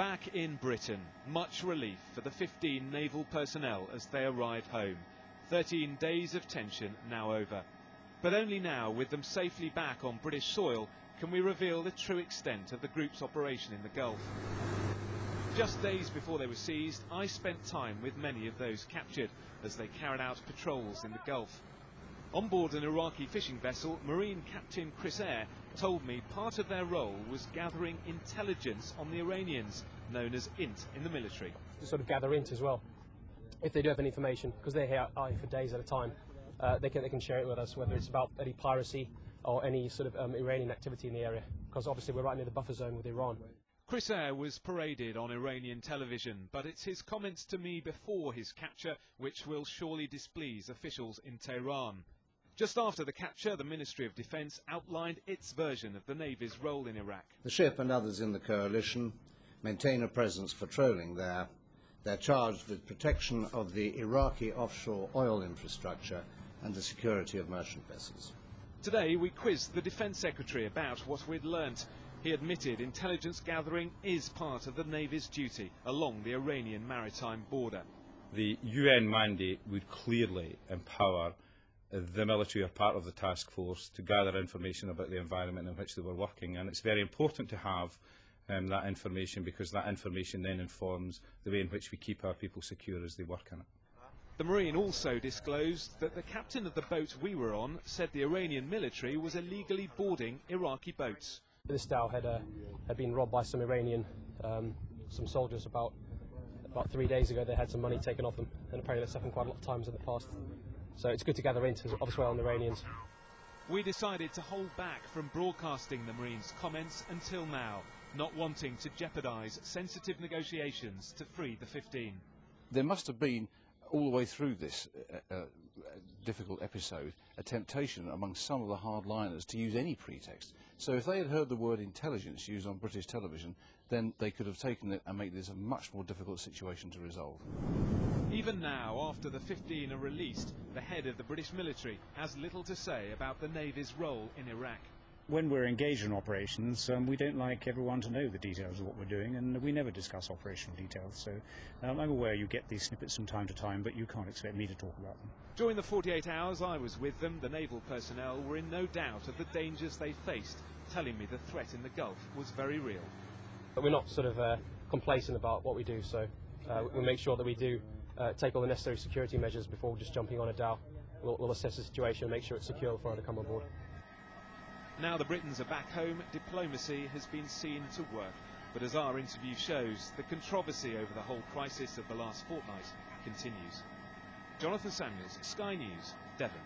Back in Britain, much relief for the 15 naval personnel as they arrive home. 13 days of tension now over. But only now, with them safely back on British soil, can we reveal the true extent of the group's operation in the Gulf. Just days before they were seized, I spent time with many of those captured as they carried out patrols in the Gulf. On board an Iraqi fishing vessel, Marine Captain Chris Eyre told me part of their role was gathering intelligence on the Iranians, known as INT in the military. To sort of gather INT as well, if they do have any information, because they're here for days at a time, they can share it with us, whether it's about any piracy or any sort of Iranian activity in the area, because obviously we're right near the buffer zone with Iran. Chris Eyre was paraded on Iranian television, but it's his comments to me before his capture which will surely displease officials in Tehran. Just after the capture, the Ministry of Defence outlined its version of the Navy's role in Iraq. The ship and others in the coalition maintain a presence patrolling there. They're charged with protection of the Iraqi offshore oil infrastructure and the security of merchant vessels. Today we quizzed the Defence Secretary about what we'd learnt. He admitted intelligence gathering is part of the Navy's duty along the Iranian maritime border. The UN mandate would clearly empower the military, or part of the task force, to gather information about the environment in which they were working, and it's very important to have that information, because that information then informs the way in which we keep our people secure as they work in it. The Marine also disclosed that the captain of the boat we were on said the Iranian military was illegally boarding Iraqi boats. This dhow had been robbed by some Iranian, some soldiers about 3 days ago. They had some money taken off them, and apparently that's happened quite a lot of times in the past. So it's good to gather INT as well on the Iranians. We decided to hold back from broadcasting the Marines' comments until now, not wanting to jeopardise sensitive negotiations to free the 15. There must have been, all the way through this difficult episode, a temptation among some of the hardliners to use any pretext. So if they had heard the word intelligence used on British television, then they could have taken it and made this a much more difficult situation to resolve. Even now, after the 15 are released, the head of the British military has little to say about the Navy's role in Iraq. When we're engaged in operations, we don't like everyone to know the details of what we're doing, and we never discuss operational details. So I'm aware you get these snippets from time to time, but you can't expect me to talk about them. During the 48 hours I was with them, the naval personnel were in no doubt of the dangers they faced, telling me the threat in the Gulf was very real. But we're not sort of complacent about what we do, so we make sure that we do take all the necessary security measures before just jumping on a dhow. We'll assess the situation and make sure it's secure before I come on board. Now the Britons are back home, diplomacy has been seen to work. But as our interview shows, the controversy over the whole crisis of the last fortnight continues. Jonathan Samuels, Sky News, Devon.